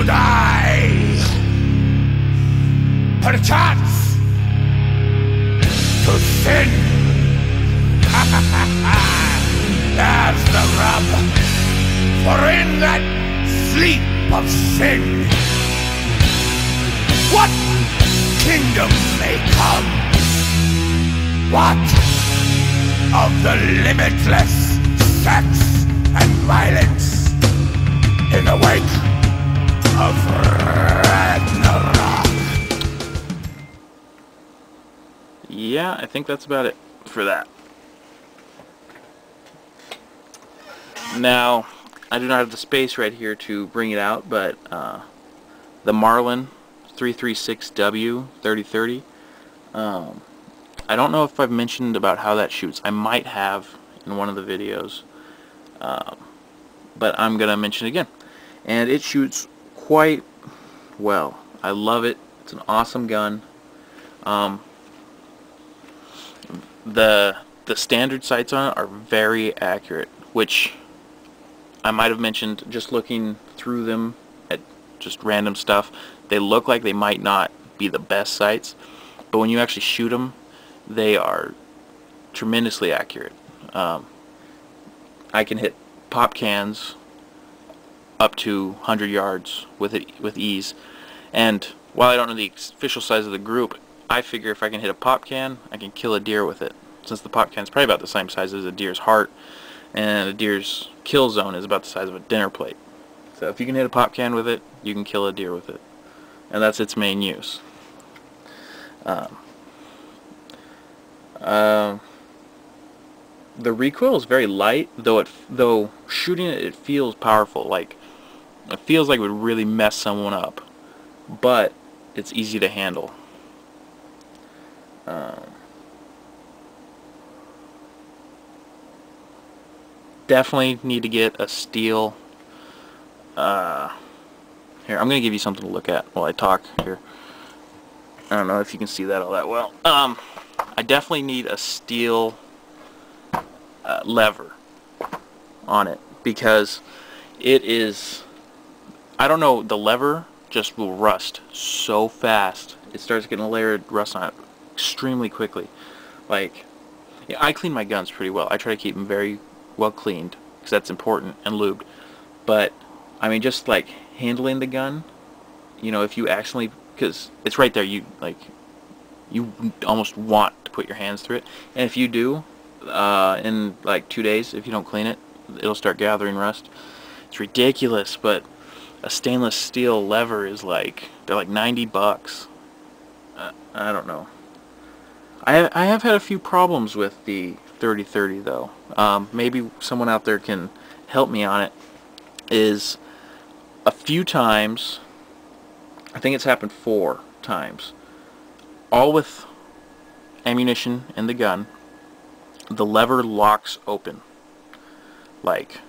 to die. Perchance to sin. There's the rub. For in that sleep of sin, what kingdom may come? What of the limitless sex and violence in the wake of Ragnarok? Yeah, I think that's about it for that. Now, I do not have the space right here to bring it out, but the Marlin 336W 3030. I don't know if I've mentioned about how that shoots. I might have in one of the videos, but I'm gonna mention it again. And it shoots quite well. I love it. It's an awesome gun. The standard sights on it are very accurate, which I might have mentioned just looking through them at just random stuff. They look like they might not be the best sights, but when you actually shoot them, they are tremendously accurate. I can hit pop cans up to 100 yards with ease, and while I don't know the official size of the group, I figure if I can hit a pop can, I can kill a deer with it, since the pop can is probably about the same size as a deer's heart, and a deer's kill zone is about the size of a dinner plate. So if you can hit a pop can with it, you can kill a deer with it, and that's its main use. The recoil is very light, though shooting it feels powerful. Like, it feels like it would really mess someone up, but it's easy to handle. Definitely need to get a steel. Here, I'm gonna give you something to look at while I talk here. I don't know if you can see that all that well. I definitely need a steel lever on it, because it is, I don't know, the lever just will rust so fast. It starts getting a layer of rust on it extremely quickly. Like, yeah, I clean my guns pretty well. I try to keep them very well cleaned, because that's important, and lubed. But I mean, just like handling the gun, you know, if you accidentally, because it's right there, you almost want to put your hands through it, and if you do, in like 2 days, if you don't clean it, it'll start gathering rust. It's ridiculous, but a stainless steel lever is like, they're like $90. I don't know. I have had a few problems with the 3030 though. Maybe someone out there can help me on it. Is a few times, I think it's happened 4 times, all with ammunition in the gun, the lever locks open. Like,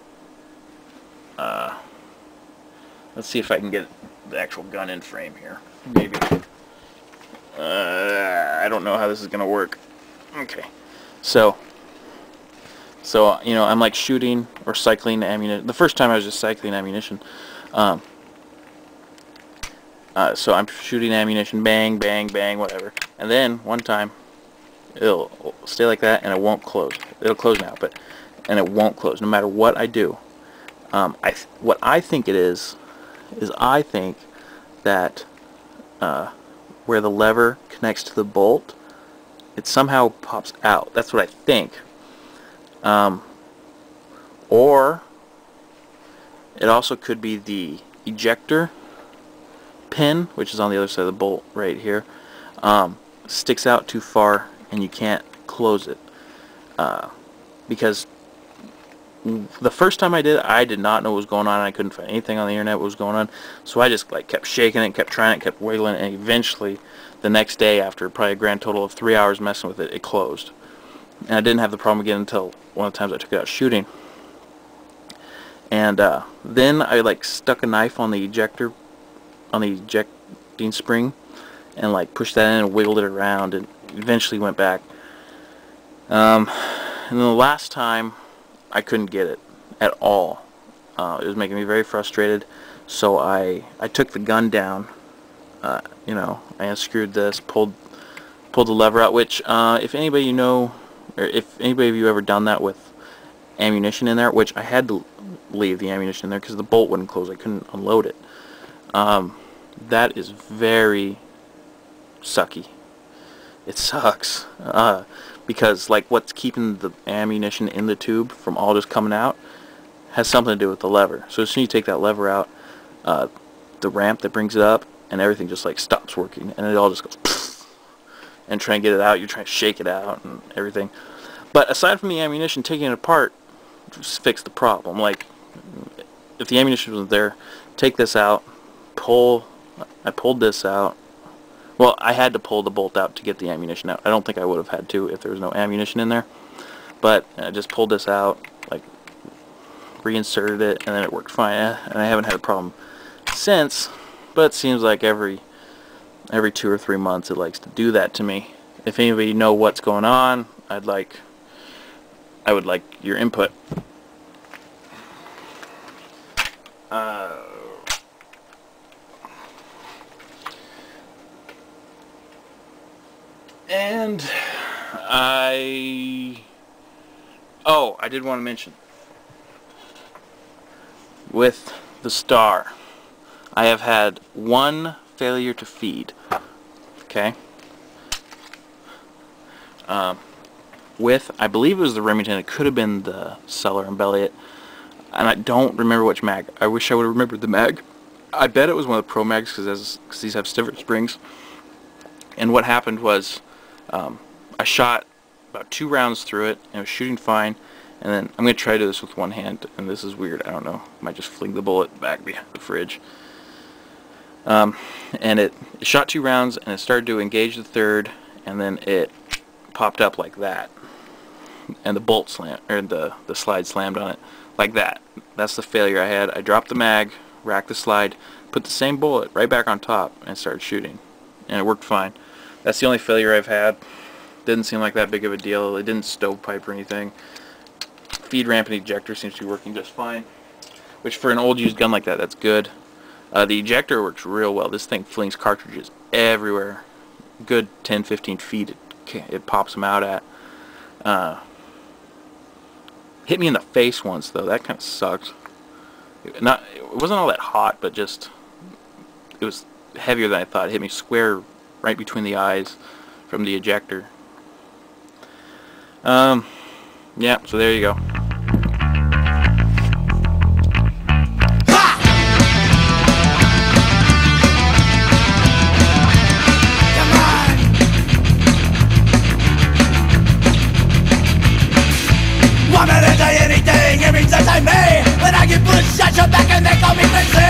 let's see if I can get the actual gun in frame here. Maybe. I don't know how this is gonna work. Okay, so you know, I'm like shooting or cycling ammunition. The first time I was just cycling ammunition. So I'm shooting ammunition, bang, bang, bang, whatever. And then one time, it'll stay like that, and it won't close. It'll close now, and it won't close no matter what I do. What I think it is I think that where the lever connects to the bolt, it somehow pops out. That's what I think. Or it also could be the ejector pin, which is on the other side of the bolt right here, sticks out too far and you can't close it, because the first time I did not know what was going on. I couldn't find anything on the internet what was going on, so I just like kept shaking it, kept trying it, kept wiggling it, and eventually the next day, after probably a grand total of 3 hours messing with it, it closed. And I didn't have the problem again until one of the times I took it out shooting. And then I like stuck a knife on the ejector, on the ejecting spring, and like pushed that in and wiggled it around, and eventually went back. And then the last time I couldn't get it at all. It was making me very frustrated. So I took the gun down. You know, I unscrewed this, pulled the lever out. Which, if anybody you know, or if anybody of you ever done that with ammunition in there, which I had to leave the ammunition in there because the bolt wouldn't close. I couldn't unload it. That is very sucky. It sucks. Because like what's keeping the ammunition in the tube from all just coming out has something to do with the lever. So as soon as you take that lever out, the ramp that brings it up and everything just like stops working, and it all just goes pfft, and try and get it out, you're trying to shake it out and everything. But aside from the ammunition, taking it apart just fixed the problem. Like if the ammunition wasn't there, take this out, I pulled this out. Well, I had to pull the bolt out to get the ammunition out. I don't think I would have had to if there was no ammunition in there. But I just pulled this out, like reinserted it, and then it worked fine. And I haven't had a problem since. But it seems like every 2 or 3 months it likes to do that to me. If anybody know what's going on, I would like your input. And I did want to mention, with the Star, I have had one failure to feed. Okay. With, I believe it was the Remington, it could have been the Cellar and Belliot, and I don't remember which mag. I wish I would have remembered the mag. I bet it was one of the Pro Mags because these have stiffer springs. And what happened was, I shot about 2 rounds through it, and it was shooting fine, and then I'm going to try to do this with one hand, and this is weird, I don't know, I might just fling the bullet back behind the fridge. And it shot 2 rounds, and it started to engage the third, and then it popped up like that, and the bolt slammed, or the slide slammed on it, like that. That's the failure I had. I dropped the mag, racked the slide, put the same bullet right back on top, and started shooting, and it worked fine. That's the only failure I've had. Didn't seem like that big of a deal. It didn't stovepipe or anything. Feed ramp and ejector seems to be working just fine, which for an old used gun like that, that's good. The ejector works real well. This thing flings cartridges everywhere. Good 10-15 feet it pops them out at. Hit me in the face once though. That kind of sucked. It wasn't all that hot, but just it was heavier than I thought. It hit me square right between the eyes from the ejector. Yeah, so there you go. Want me to say anything, it means that I may. When I get pushed, shut your back and they call me crazy.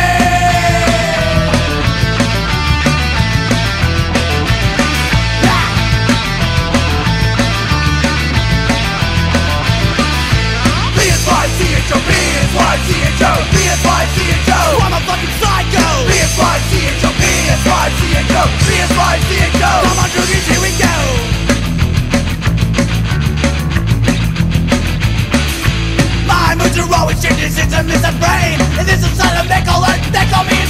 B-S-Y-C-H-O, I'm a fucking psycho. B-S-Y-C-H-O, B-S-Y-C-H-O, B-S-Y-C-H-O. Come on, droogies, here we go. My moods are always changing since I miss a brain. And this is not a make alert, they call me